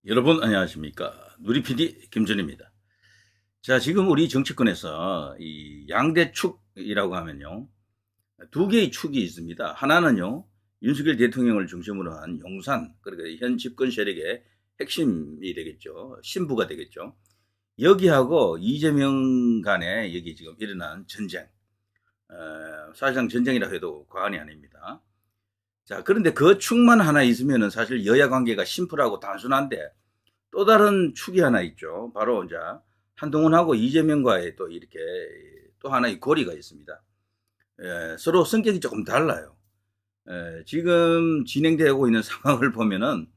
여러분 안녕하십니까. 누리PD 김준입니다. 자, 지금 우리 정치권에서 이 양대축이라고 하면요, 두 개의 축이 있습니다. 하나는요, 윤석열 대통령을 중심으로 한 용산, 그러니까 현 집권 세력의 핵심이 되겠죠. 신부가 되겠죠. 여기하고 이재명 간에 여기 지금 일어난 전쟁, 사실상 전쟁이라 해도 과언이 아닙니다. 자, 그런데 그 축만 하나 있으면은 사실 여야 관계가 심플하고 단순한데, 또 다른 축이 하나 있죠. 바로 이제 한동훈하고 이재명과의 또 이렇게 또 하나의 고리가 있습니다. 서로 성격이 조금 달라요. 지금 진행되고 있는 상황을 보면은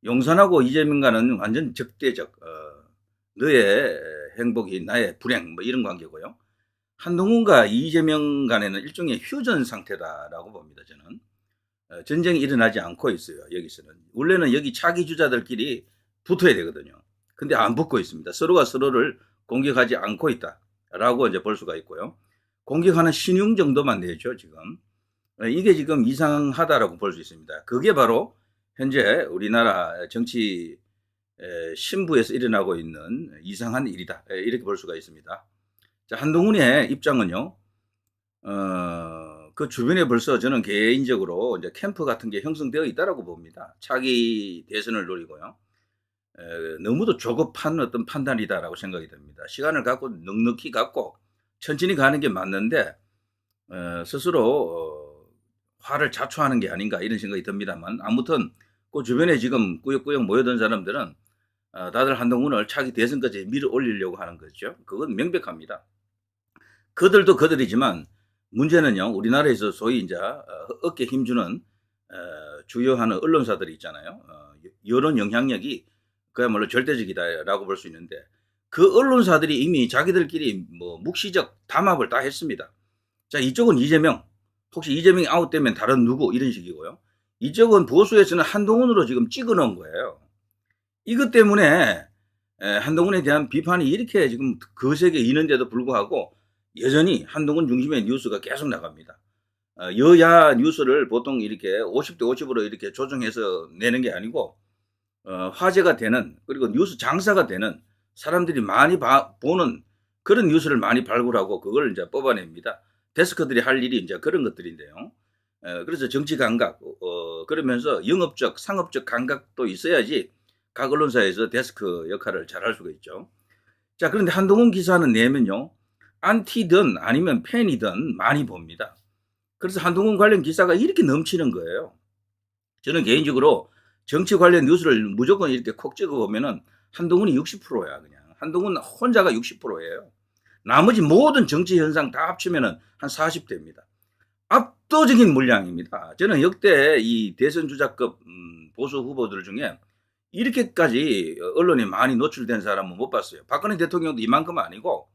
용산하고 이재명과는 완전 적대적, 너의 행복이 나의 불행, 뭐 이런 관계고요. 한동훈과 이재명 간에는 일종의 휴전 상태다라고 봅니다, 저는. 전쟁이 일어나지 않고 있어요, 여기서는. 원래는 여기 차기 주자들끼리 붙어야 되거든요. 근데 안 붙고 있습니다. 서로가 서로를 공격하지 않고 있다라고 이제 볼 수가 있고요. 공격하는 신용 정도만 내죠, 지금. 이게 지금 이상하다라고 볼 수 있습니다. 그게 바로 현재 우리나라 정치 신부에서 일어나고 있는 이상한 일이다. 이렇게 볼 수가 있습니다. 자, 한동훈의 입장은요, 그 주변에 벌써 저는 개인적으로 이제 캠프 같은 게 형성되어 있다라고 봅니다. 차기 대선을 노리고요. 너무도 조급한 어떤 판단이다라고 생각이 듭니다. 시간을 갖고 넉넉히 갖고 천천히 가는 게 맞는데 스스로 화를 자초하는 게 아닌가 이런 생각이 듭니다만, 아무튼 그 주변에 지금 꾸역꾸역 모여든 사람들은 다들 한동훈을 차기 대선까지 밀어 올리려고 하는 거죠. 그건 명백합니다. 그들도 그들이지만 문제는요, 우리나라에서 소위 이제 어깨 힘주는 주요한 언론사들이 있잖아요. 여론 영향력이 그야말로 절대적이다라고 볼 수 있는데, 그 언론사들이 이미 자기들끼리 뭐 묵시적 담합을 다 했습니다. 자, 이쪽은 이재명, 혹시 이재명이 아웃되면 다른 누구 이런 식이고요. 이쪽은 보수에서는 한동훈으로 지금 찍어 놓은 거예요. 이것 때문에 한동훈에 대한 비판이 이렇게 지금 거세게 있는데도 불구하고 여전히 한동훈 중심의 뉴스가 계속 나갑니다. 여야 뉴스를 보통 이렇게 50대 50으로 이렇게 조정해서 내는 게 아니고, 화제가 되는, 그리고 뉴스 장사가 되는, 사람들이 많이 보는 그런 뉴스를 많이 발굴하고 그걸 이제 뽑아냅니다. 데스크들이 할 일이 이제 그런 것들인데요. 그래서 정치 감각, 그러면서 영업적, 상업적 감각도 있어야지 각 언론사에서 데스크 역할을 잘 할 수가 있죠. 자, 그런데 한동훈 기사는 내면요, 안티든 아니면 팬이든 많이 봅니다. 그래서 한동훈 관련 기사가 이렇게 넘치는 거예요. 저는 개인적으로 정치 관련 뉴스를 무조건 이렇게 콕 찍어보면은 한동훈이 60%야, 그냥. 한동훈 혼자가 60%예요. 나머지 모든 정치 현상 다 합치면은 한 40대입니다. 압도적인 물량입니다. 저는 역대 이 대선 주자급 보수 후보들 중에 이렇게까지 언론에 많이 노출된 사람은 못 봤어요. 박근혜 대통령도 이만큼 아니고,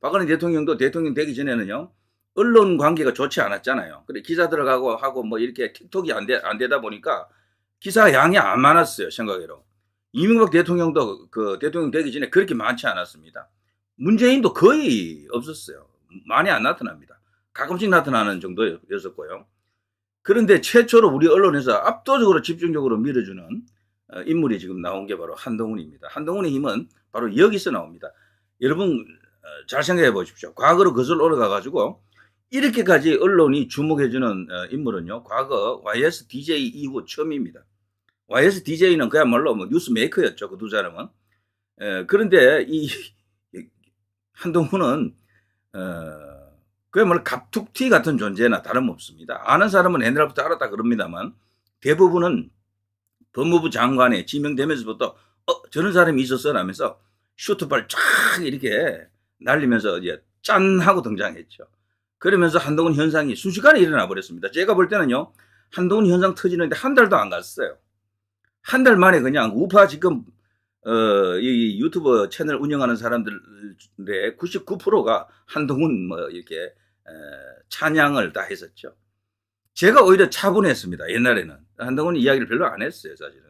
박근혜 대통령도 대통령 되기 전에는요, 언론 관계가 좋지 않았잖아요. 그래 기사 들어가고 하고 뭐 이렇게 틱톡이 안 되다 보니까 기사 양이 안 많았어요, 생각외로. 이명박 대통령도 그 대통령 되기 전에 그렇게 많지 않았습니다. 문재인도 거의 없었어요. 많이 안 나타납니다. 가끔씩 나타나는 정도였었고요. 그런데 최초로 우리 언론에서 압도적으로 집중적으로 밀어주는 인물이 지금 나온 게 바로 한동훈입니다. 한동훈의 힘은 바로 여기서 나옵니다. 여러분 잘 생각해 보십시오. 과거로 거슬러 올라가 가지고 이렇게까지 언론이 주목해주는 인물은요, 과거 YSDJ 이후 처음입니다. YSDJ는 그야말로 뭐 뉴스 메이커였죠, 그 두 사람은. 그런데 이 한동훈은 그야말로 갑툭튀 같은 존재나 다름없습니다. 아는 사람은 옛날부터 알았다 그럽니다만, 대부분은 법무부 장관에 지명되면서부터 저런 사람이 있었어 라면서 슈트발 쫙 이렇게 날리면서 이제 짠 하고 등장했죠. 그러면서 한동훈 현상이 순식간에 일어나 버렸습니다. 제가 볼 때는요, 한동훈 현상 터지는데 한 달도 안 갔어요. 한 달 만에 그냥 우파 지금 이 유튜브 채널 운영하는 사람들의 99%가 한동훈 뭐 이렇게 찬양을 다 했었죠. 제가 오히려 차분했습니다. 옛날에는 한동훈 이야기를 별로 안 했어요, 사실은.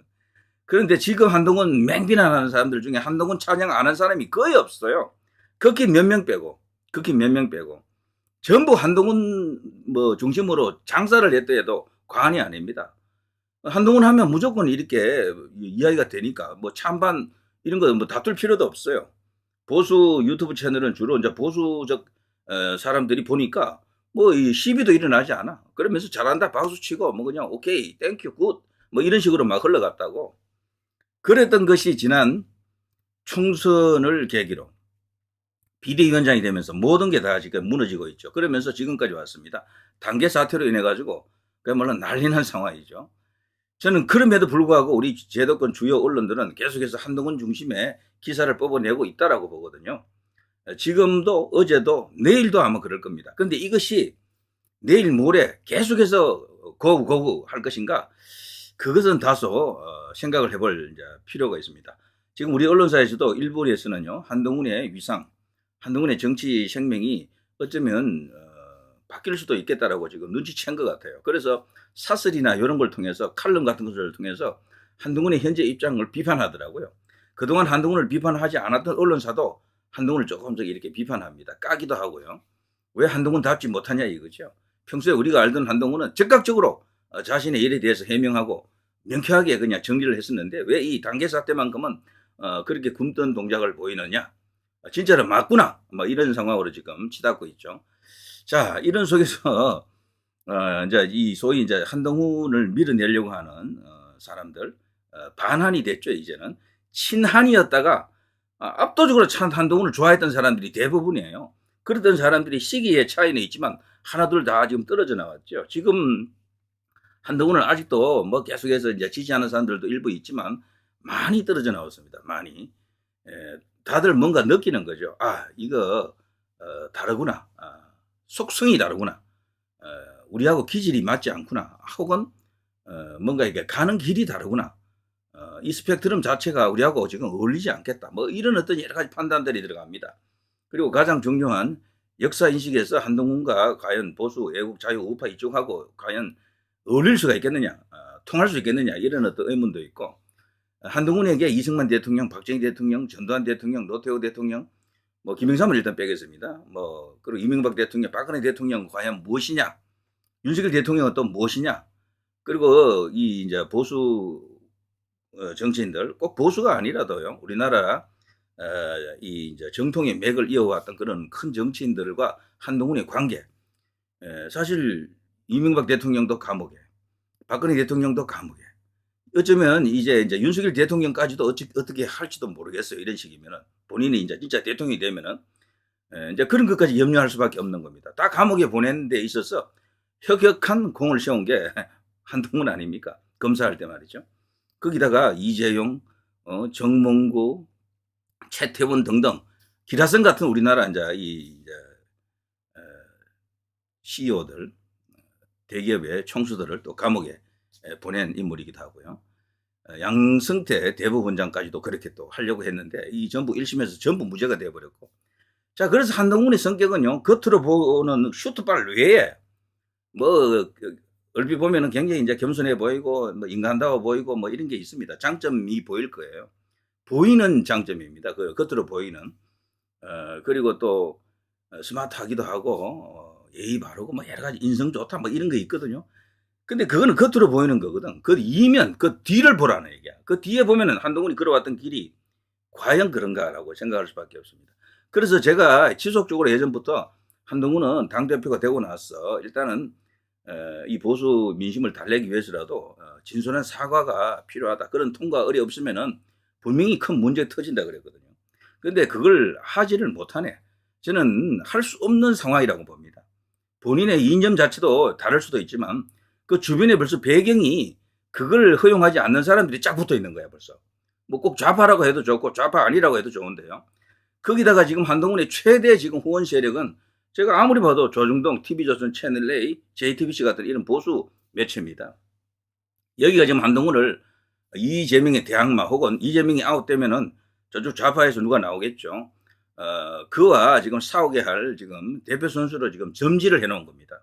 그런데 지금 한동훈 맹비난하는 사람들 중에 한동훈 찬양 안 한 사람이 거의 없어요. 극히 몇 명 빼고, 극히 몇 명 빼고. 전부 한동훈 뭐 중심으로 장사를 했다 해도 과언이 아닙니다. 한동훈 하면 무조건 이렇게 이야기가 되니까 뭐 찬반 이런 거 뭐 다툴 필요도 없어요. 보수 유튜브 채널은 주로 이제 보수적 사람들이 보니까 뭐 이 시비도 일어나지 않아. 그러면서 잘한다 박수 치고 뭐 그냥 오케이 땡큐 굿 뭐 이런 식으로 막 흘러갔다고. 그랬던 것이 지난 총선을 계기로 비대위원장이 되면서 모든 게 다 지금 무너지고 있죠. 그러면서 지금까지 왔습니다. 단계 사퇴로 인해 가지고 그야말로 난리 난 상황이죠. 저는 그럼에도 불구하고 우리 제도권 주요 언론들은 계속해서 한동훈 중심의 기사를 뽑아내고 있다라고 보거든요. 지금도 어제도 내일도 아마 그럴 겁니다. 그런데 이것이 내일 모레 계속해서 거부 할 것인가? 그것은 다소 생각을 해볼 필요가 있습니다. 지금 우리 언론사에서도 일본에서는요, 한동훈의 위상, 한동훈의 정치 생명이 어쩌면 바뀔 수도 있겠다라고 지금 눈치챈 것 같아요. 그래서 사설이나 이런 걸 통해서 칼럼 같은 것을 통해서 한동훈의 현재 입장을 비판하더라고요. 그동안 한동훈을 비판하지 않았던 언론사도 한동훈을 조금씩 이렇게 비판합니다. 까기도 하고요. 왜 한동훈답지 못하냐 이거죠. 평소에 우리가 알던 한동훈은 즉각적으로 자신의 일에 대해서 해명하고 명쾌하게 그냥 정리를 했었는데 왜 이 단계 사태만큼은 그렇게 굼뜬 동작을 보이느냐. 진짜로 맞구나. 뭐 이런 상황으로 지금 치닫고 있죠. 자, 이런 속에서 이제 이 소위 이제 한동훈을 밀어내려고 하는 사람들 반한이 됐죠. 이제는 친한이었다가 압도적으로 한동훈을 좋아했던 사람들이 대부분이에요. 그랬던 사람들이 시기의 차이는 있지만 하나둘 다 지금 떨어져 나왔죠. 지금 한동훈을 아직도 뭐 계속해서 이제 지지하는 사람들도 일부 있지만 많이 떨어져 나왔습니다. 많이. 다들 뭔가 느끼는 거죠. 아, 이거 다르구나. 속성이 다르구나. 우리하고 기질이 맞지 않구나. 혹은 뭔가 이게 가는 길이 다르구나. 이 스펙트럼 자체가 우리하고 지금 어울리지 않겠다. 뭐 이런 어떤 여러 가지 판단들이 들어갑니다. 그리고 가장 중요한 역사 인식에서 한동훈과 과연 보수, 애국, 자유, 우파 이쪽하고 과연 어울릴 수가 있겠느냐, 통할 수 있겠느냐 이런 어떤 의문도 있고 한동훈에게 이승만 대통령, 박정희 대통령, 전두환 대통령, 노태우 대통령, 뭐 김영삼을 일단 빼겠습니다. 뭐 그리고 이명박 대통령, 박근혜 대통령 과연 무엇이냐, 윤석열 대통령은 또 무엇이냐, 그리고 이 이제 보수 정치인들 꼭 보수가 아니라도요 우리나라 이 이제 정통의 맥을 이어왔던 그런 큰 정치인들과 한동훈의 관계 사실 이명박 대통령도 감옥에, 박근혜 대통령도 감옥에. 어쩌면 이제 윤석열 대통령까지도 어떻게 할지도 모르겠어요. 이런 식이면은 본인이 이제 진짜 대통령이 되면은 이제 그런 것까지 염려할 수밖에 없는 겁니다. 다 감옥에 보내는 데 있어서 혁혁한 공을 세운 게 한동훈 아닙니까? 검사할 때 말이죠. 거기다가 이재용, 정몽구, 최태원 등등 기라성 같은 우리나라 이제 CEO들, 대기업의 총수들을 또 감옥에 보낸 인물이기도 하고요. 양승태 대법원장까지도 그렇게 또 하려고 했는데 이 전부 1심에서 전부 무죄가 되어버렸고. 자, 그래서 한동훈의 성격은요, 겉으로 보는 슈트발 외에 뭐 얼핏 보면은 굉장히 이제 겸손해 보이고 뭐 인간다워 보이고 뭐 이런 게 있습니다. 장점이 보일 거예요. 보이는 장점입니다. 그 겉으로 보이는. 그리고 또 스마트하기도 하고 예의 바르고 뭐 여러 가지 인성 좋다 뭐 이런 거 있거든요. 근데 그거는 겉으로 보이는 거거든. 그 이면 그 뒤를 보라는 얘기야. 그 뒤에 보면은 한동훈이 걸어왔던 길이 과연 그런가라고 생각할 수밖에 없습니다. 그래서 제가 지속적으로 예전부터 한동훈은 당대표가 되고 나서 일단은 이 보수 민심을 달래기 위해서라도 진솔한 사과가 필요하다. 그런 통과 의뢰 없으면은 분명히 큰 문제 터진다 그랬거든요. 근데 그걸 하지를 못하네. 저는 할 수 없는 상황이라고 봅니다. 본인의 이념 자체도 다를 수도 있지만 그 주변에 벌써 배경이 그걸 허용하지 않는 사람들이 쫙 붙어 있는 거야 벌써. 뭐 꼭 좌파라고 해도 좋고 좌파 아니라고 해도 좋은데요. 거기다가 지금 한동훈의 최대 지금 후원 세력은 제가 아무리 봐도 조중동, TV조선, 채널A, JTBC 같은 이런 보수 매체입니다. 여기가 지금 한동훈을 이재명의 대항마 혹은 이재명이 아웃되면은 저쪽 좌파에서 누가 나오겠죠. 그와 지금 싸우게 할 지금 대표 선수로 지금 점지를 해놓은 겁니다.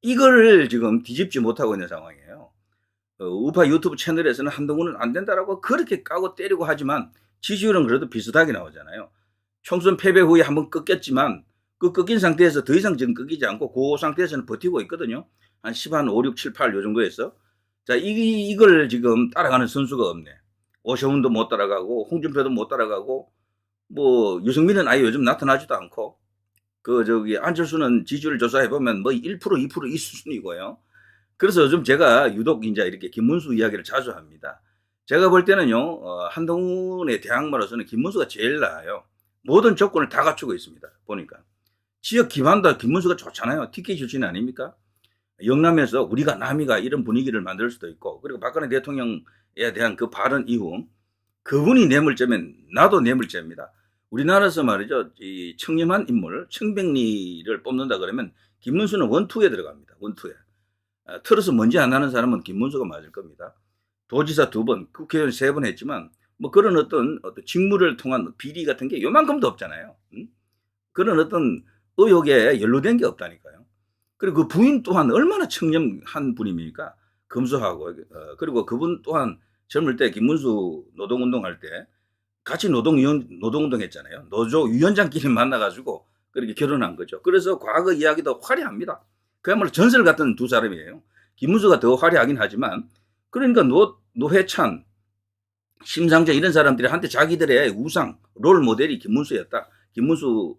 이걸 지금 뒤집지 못하고 있는 상황이에요. 우파 유튜브 채널에서는 한동훈은 안 된다라고 그렇게 까고 때리고 하지만 지지율은 그래도 비슷하게 나오잖아요. 총선 패배 후에 한번 꺾였지만 그 꺾인 상태에서 더 이상 지금 꺾이지 않고 그 상태에서는 버티고 있거든요. 한 10, 한 5, 6, 7, 8 요 정도에서. 자, 이걸 지금 따라가는 선수가 없네. 오셔운도 못 따라가고, 홍준표도 못 따라가고, 뭐, 유승민은 아예 요즘 나타나지도 않고, 안철수는 지지율 조사해보면 뭐 1%, 2% 이 수준이고요. 그래서 요즘 제가 유독 이제 이렇게 김문수 이야기를 자주 합니다. 제가 볼 때는요, 한동훈의 대항마로서는 김문수가 제일 나아요. 모든 조건을 다 갖추고 있습니다. 보니까. 지역 기반도 김문수가 좋잖아요. TK 출신 아닙니까? 영남에서 우리가 남이가 이런 분위기를 만들 수도 있고, 그리고 박근혜 대통령에 대한 그 발언 이후 그분이 뇌물죄면 나도 뇌물죄입니다. 우리나라에서 말이죠, 이 청렴한 인물, 청백리를 뽑는다 그러면 김문수는 원투에 들어갑니다. 원투에. 틀어서 먼지 안 나는 사람은 김문수가 맞을 겁니다. 도지사 2번, 국회의원 3번 했지만 뭐 그런 어떤 직무를 통한 비리 같은 게 요만큼도 없잖아요. 그런 어떤 의혹에 연루된 게 없다니까요. 그리고 그 부인 또한 얼마나 청렴한 분입니까? 검소하고. 그리고 그분 또한 젊을 때 김문수 노동운동 할 때 같이 노동운동 했잖아요. 노조 위원장끼리 만나가지고 그렇게 결혼한 거죠. 그래서 과거 이야기도 화려합니다. 그야말로 전설 같은 두 사람이에요. 김문수가 더 화려하긴 하지만, 그러니까 노회찬, 심상정 이런 사람들이 한테 자기들의 우상, 롤 모델이 김문수였다. 김문수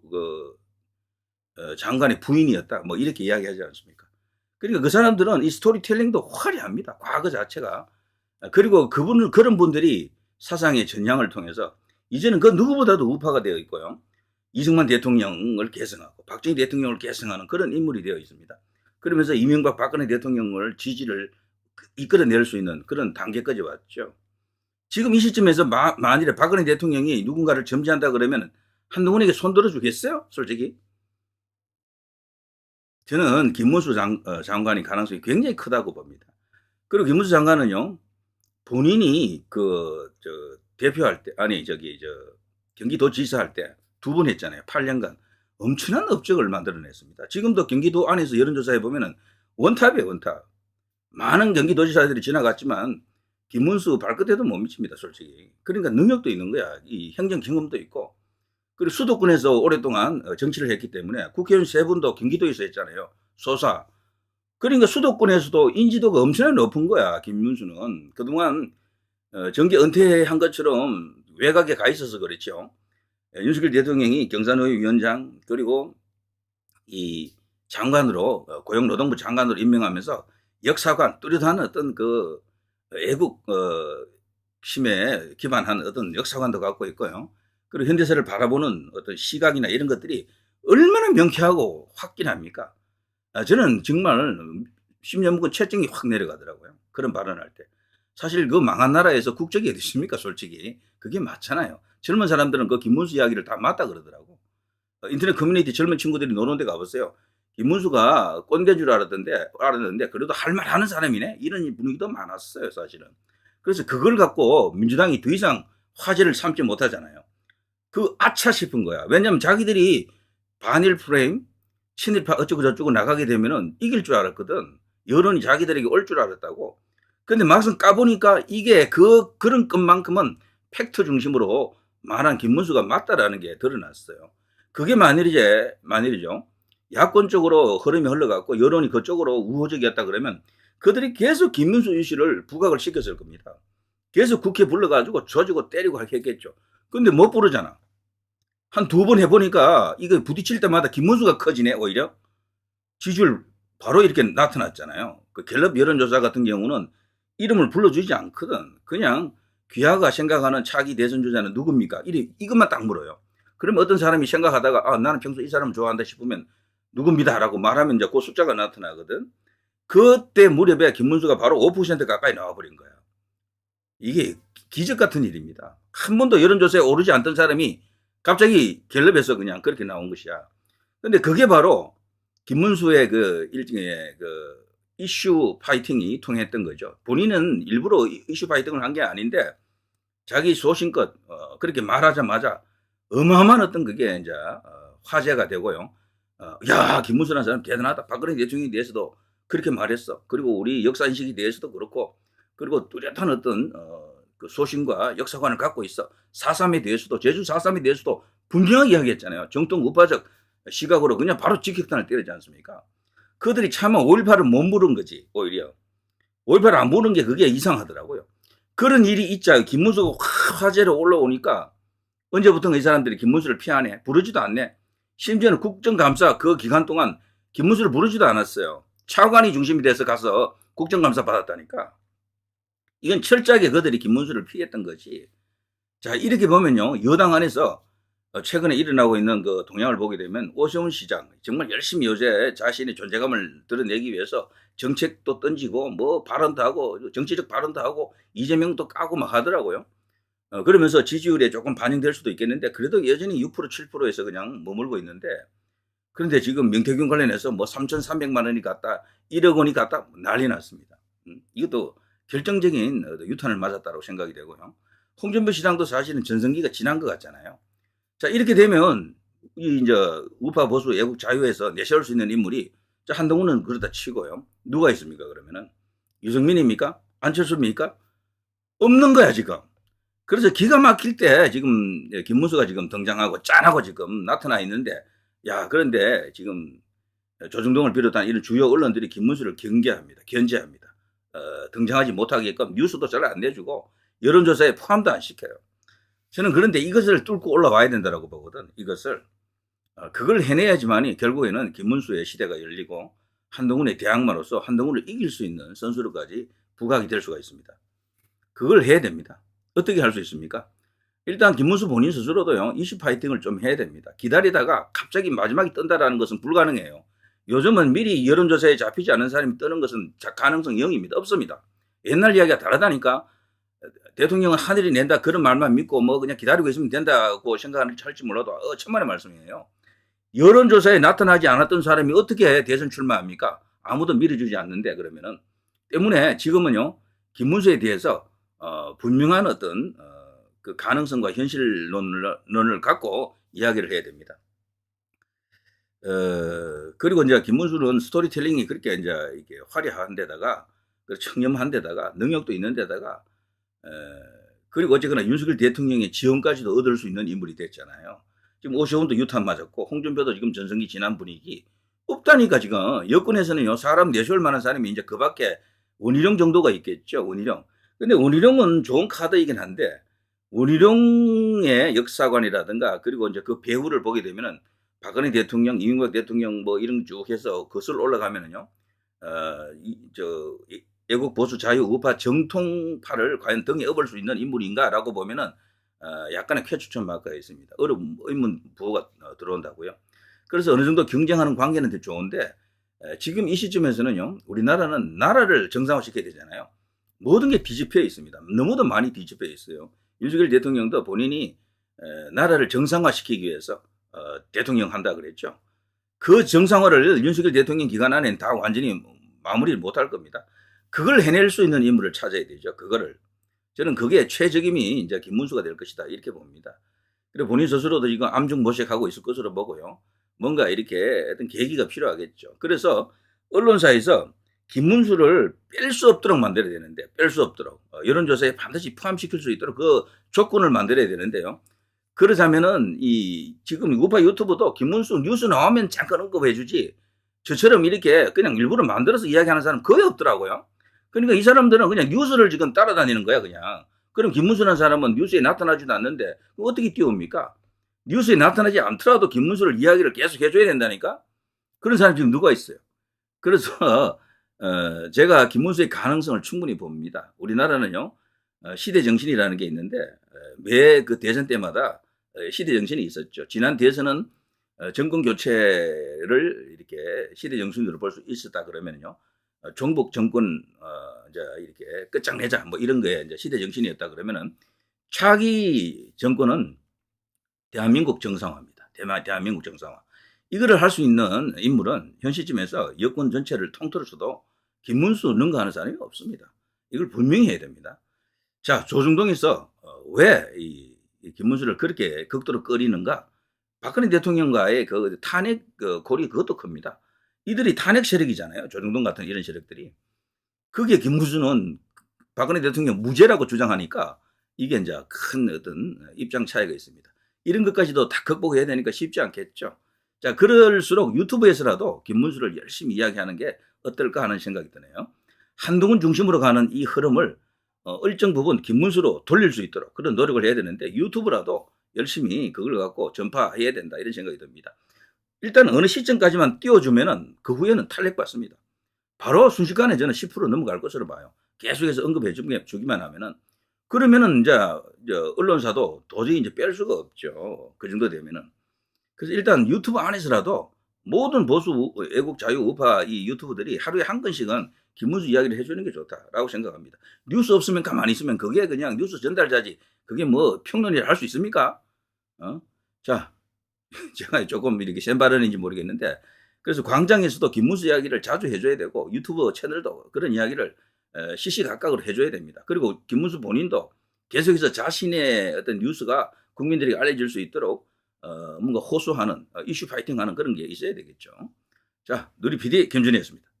장관의 부인이었다. 뭐 이렇게 이야기하지 않습니까? 그러니까 그 사람들은 이 스토리텔링도 화려합니다. 과거 자체가. 그리고 그런 분들이 사상의 전향을 통해서 이제는 그 누구보다도 우파가 되어 있고요. 이승만 대통령을 계승하고 박정희 대통령을 계승하는 그런 인물이 되어 있습니다. 그러면서 이명박 박근혜 대통령을 지지를 이끌어낼 수 있는 그런 단계까지 왔죠. 지금 이 시점에서 만일에 박근혜 대통령이 누군가를 점지한다 그러면 한동훈에게 손 들어주겠어요? 솔직히. 저는 김문수 장관이 가능성이 굉장히 크다고 봅니다. 그리고 김문수 장관은요, 본인이 대표할 때, 경기도지사 할 때 2번 했잖아요. 8년간. 엄청난 업적을 만들어냈습니다. 지금도 경기도 안에서 여론조사 해보면 원탑이에요, 원탑. 많은 경기도지사들이 지나갔지만 김문수 발끝에도 못 미칩니다, 솔직히. 그러니까 능력도 있는 거야. 이 행정 경험도 있고. 그리고 수도권에서 오랫동안 정치를 했기 때문에 국회의원 3분도 경기도에서 했잖아요. 소사. 그러니까 수도권에서도 인지도가 엄청나게 높은 거야, 김문수는. 그동안 정계 은퇴한 것처럼 외곽에 가 있어서 그렇죠. 윤석열 대통령이 경산의회 위원장, 그리고 이 장관으로, 고용노동부 장관으로 임명하면서 역사관, 뚜렷한 어떤 애국 심에 기반한 어떤 역사관도 갖고 있고요. 그리고 현대사를 바라보는 어떤 시각이나 이런 것들이 얼마나 명쾌하고 확실합니까? 저는 정말 10년 묵은 채증이 확 내려가더라고요. 그런 발언할 때. 사실 그 망한 나라에서 국적이 어디 있습니까, 솔직히. 그게 맞잖아요. 젊은 사람들은 그 김문수 이야기를 다 맞다 그러더라고. 인터넷 커뮤니티 젊은 친구들이 노는 데 가보세요. 김문수가 꼰대인 줄 알았는데 그래도 할 말 하는 사람이네. 이런 분위기도 많았어요, 사실은. 그래서 그걸 갖고 민주당이 더 이상 화제를 삼지 못하잖아요. 아차 싶은 거야. 왜냐면 자기들이 반일 프레임, 친일파 어쩌고 저쩌고 나가게 되면은 이길 줄 알았거든. 여론이 자기들에게 올 줄 알았다고. 근데 막상 까보니까 이게 그런 것만큼은 팩트 중심으로 말한 김문수가 맞다라는 게 드러났어요. 그게 만일이죠. 야권 쪽으로 흐름이 흘러갔고 여론이 그쪽으로 우호적이었다 그러면 그들이 계속 김문수 이슈를 부각을 시켰을 겁니다. 계속 국회 불러가지고 조지고 때리고 했겠죠. 근데 못 부르잖아. 한 2번 해보니까 이거 부딪힐 때마다 김문수가 커지네, 오히려. 지지율 바로 이렇게 나타났잖아요. 그 갤럽 여론조사 같은 경우는 이름을 불러주지 않거든. 그냥 귀하가 생각하는 차기 대선 주자는 누굽니까? 이것만 딱 물어요. 그러면 어떤 사람이 생각하다가 나는 평소 이 사람을 좋아한다 싶으면 누굽니다 라고 말하면 이제 그 숫자가 나타나거든. 그때 무렵에 김문수가 바로 5% 가까이 나와버린 거야. 이게 기적 같은 일입니다. 한 번도 여론조사에 오르지 않던 사람이 갑자기 갤럽에서 그냥 그렇게 나온 것이야. 근데 그게 바로 김문수의 일종의 이슈 파이팅이 통했던 거죠. 본인은 일부러 이슈 파이팅을 한 게 아닌데 자기 소신껏 그렇게 말하자마자 어마어마한 어떤 그게 이제 화제가 되고요. 야, 김문수라는 사람 대단하다. 박근혜 대통령에 대해서도 그렇게 말했어. 그리고 우리 역사인식에 대해서도 그렇고, 그리고 뚜렷한 어떤 그 소신과 역사관을 갖고 있어. 4.3에 대해서도, 제주 4.3에 대해서도 분명하게 이야기했잖아요. 정통 우파적 시각으로 그냥 바로 직격탄을 때리지 않습니까? 그들이 차마 5.18을 못 물은 거지, 오히려. 5.18을 안 보는 게 그게 이상하더라고요. 그런 일이 있자 김문수가 확 화제로 올라오니까 언제부턴가 이 사람들이 김문수를 피하네. 부르지도 않네. 심지어는 국정감사 그 기간 동안 김문수를 부르지도 않았어요. 차관이 중심이 돼서 가서 국정감사 받았다니까. 이건 철저하게 그들이 김문수를 피했던 거지. 자, 이렇게 보면요. 여당 안에서 최근에 일어나고 있는 그 동향을 보게 되면 오세훈 시장 정말 열심히 요새 자신의 존재감을 드러내기 위해서 정책도 던지고 뭐 발언도 하고 정치적 발언도 하고 이재명도 까고 막 하더라고요. 그러면서 지지율에 조금 반영될 수도 있겠는데 그래도 여전히 6% 7%에서 그냥 머물고 있는데 그런데 지금 명태균 관련해서 뭐 3,300만 원이 갔다 1억 원이 갔다 난리 났습니다. 이것도 결정적인 유탄을 맞았다고 생각이 되고요. 홍준표 시장도 사실은 전성기가 지난 것 같잖아요. 자, 이렇게 되면 이제 우파 보수 애국 자유에서 내세울 수 있는 인물이 한동훈은 그러다 치고요. 누가 있습니까? 그러면은 유승민입니까? 안철수입니까? 없는 거야 지금. 그래서 기가 막힐 때 지금 김문수가 지금 등장하고 짠하고 지금 나타나 있는데 야 그런데 지금 조중동을 비롯한 이런 주요 언론들이 김문수를 견제합니다. 등장하지 못하게끔 뉴스도 잘 안 내주고 여론조사에 포함도 안 시켜요. 저는 그런데 이것을 뚫고 올라와야 된다고 보거든. 이것을 그걸 해내야지만이 결국에는 김문수의 시대가 열리고 한동훈의 대항마로서 한동훈을 이길 수 있는 선수로까지 부각이 될 수가 있습니다. 그걸 해야 됩니다. 어떻게 할 수 있습니까? 일단 김문수 본인 스스로도요. 이슈 파이팅을 좀 해야 됩니다. 기다리다가 갑자기 마지막에 뜬다라는 것은 불가능해요. 요즘은 미리 여론조사에 잡히지 않은 사람이 뜨는 것은 가능성 0입니다. 없습니다. 옛날 이야기가 다르다니까. 대통령은 하늘이 낸다 그런 말만 믿고 뭐 그냥 기다리고 있으면 된다고 생각할지 몰라도 천만의 말씀이에요. 여론조사에 나타나지 않았던 사람이 어떻게 대선 출마합니까? 아무도 밀어주지 않는데 그러면은 때문에 지금은요 김문수에 대해서 분명한 어떤 그 가능성과 현실론을 갖고 이야기를 해야 됩니다. 그리고 이제 김문수는 스토리텔링이 그렇게 이제 이게 화려한 데다가 청렴한 데다가 능력도 있는 데다가 그리고 어쨌거나 윤석열 대통령의 지원까지도 얻을 수 있는 인물이 됐잖아요. 지금 오세훈도 유탄 맞았고 홍준표도 지금 전성기 지난 분위기 없다니까 지금 여권에서는요 사람 내세울 만한 사람이 이제 그밖에 원희룡 정도가 있겠죠. 원희룡. 근데 원희룡은 좋은 카드이긴 한데 원희룡의 역사관이라든가 그리고 이제 그 배후를 보게 되면은 박근혜 대통령, 이명박 대통령 뭐 이런 쭉 해서 거슬 올라가면은요, 애국 보수 자유 우파 정통파를 과연 등에 업을 수 있는 인물인가라고 보면은 약간의 쾌추천 마크가 있습니다. 의문 부호가 들어온다고요. 그래서 어느 정도 경쟁하는 관계는 더 좋은데 지금 이 시점에서는요, 우리나라는 나라를 정상화시켜야 되잖아요. 모든 게 뒤집혀 있습니다. 너무도 많이 뒤집혀 있어요. 윤석열 대통령도 본인이 나라를 정상화시키기 위해서 대통령 한다 그랬죠. 그 정상화를 윤석열 대통령 기간 안에는 다 완전히 마무리를 못할 겁니다. 그걸 해낼 수 있는 인물을 찾아야 되죠. 그거를. 저는 그게 최적임이 이제 김문수가 될 것이다. 이렇게 봅니다. 그리고 본인 스스로도 지금 암중모색하고 있을 것으로 보고요. 뭔가 이렇게 어떤 계기가 필요하겠죠. 그래서 언론사에서 김문수를 뺄 수 없도록 만들어야 되는데, 뺄 수 없도록. 여론조사에 반드시 포함시킬 수 있도록 그 조건을 만들어야 되는데요. 그러자면은 지금 우파 유튜브도 김문수 뉴스 나오면 잠깐 언급해주지 저처럼 이렇게 그냥 일부러 만들어서 이야기하는 사람 거의 없더라고요. 그러니까 이 사람들은 그냥 뉴스를 지금 따라다니는 거야 그냥. 그럼 김문수라는 사람은 뉴스에 나타나지도 않는데 어떻게 띄웁니까? 뉴스에 나타나지 않더라도 김문수를 이야기를 계속 해줘야 된다니까. 그런 사람이 지금 누가 있어요. 그래서 제가 김문수의 가능성을 충분히 봅니다. 우리나라는요 시대 정신이라는 게 있는데 매 그 대선 때마다 시대 정신이 있었죠. 지난 대선은 정권 교체를 이렇게 시대 정신으로 볼 수 있었다 그러면요. 종북 정권 이제 이렇게 끝장내자 뭐 이런 거에 이제 시대 정신이었다 그러면은 차기 정권은 대한민국 정상화입니다. 대한민국 정상화. 이거를 할 수 있는 인물은 현 시점에서 여권 전체를 통틀어서도 김문수 능가하는 사람이 없습니다. 이걸 분명히 해야 됩니다. 자, 조중동에서 왜 이 김문수를 그렇게 극도로 꺼리는가? 박근혜 대통령과의 그 탄핵 고리 그것도 큽니다. 이들이 탄핵 세력이잖아요. 조중동 같은 이런 세력들이. 그게 김문수는 박근혜 대통령 무죄라고 주장하니까 이게 이제 큰 어떤 입장 차이가 있습니다. 이런 것까지도 다 극복해야 되니까 쉽지 않겠죠. 자, 그럴수록 유튜브에서라도 김문수를 열심히 이야기하는 게 어떨까 하는 생각이 드네요. 한동훈 중심으로 가는 이 흐름을 일정 부분 김문수로 돌릴 수 있도록 그런 노력을 해야 되는데 유튜브라도 열심히 그걸 갖고 전파해야 된다 이런 생각이 듭니다. 일단 어느 시점까지만 띄워주면은 그 후에는 탄핵받습니다. 바로 순식간에 저는 10% 넘어갈 것으로 봐요. 계속해서 언급해 주기만 하면은. 그러면은 이제 언론사도 도저히 이제 뺄 수가 없죠. 그 정도 되면은. 그래서 일단 유튜브 안에서라도 모든 보수 애국 자유 우파 이 유튜브들이 하루에 한 건씩은 김문수 이야기를 해주는 게 좋다라고 생각합니다. 뉴스 없으면 가만히 있으면 그게 그냥 뉴스 전달자지 그게 뭐 평론이라 할 수 있습니까? 자, 제가 조금 이렇게 센 발언인지 모르겠는데 그래서 광장에서도 김문수 이야기를 자주 해줘야 되고 유튜브 채널도 그런 이야기를 시시각각으로 해줘야 됩니다. 그리고 김문수 본인도 계속해서 자신의 어떤 뉴스가 국민들에게 알려질 수 있도록 뭔가 호소하는 이슈 파이팅하는 그런 게 있어야 되겠죠. 자, 누리 PD 김준희였습니다.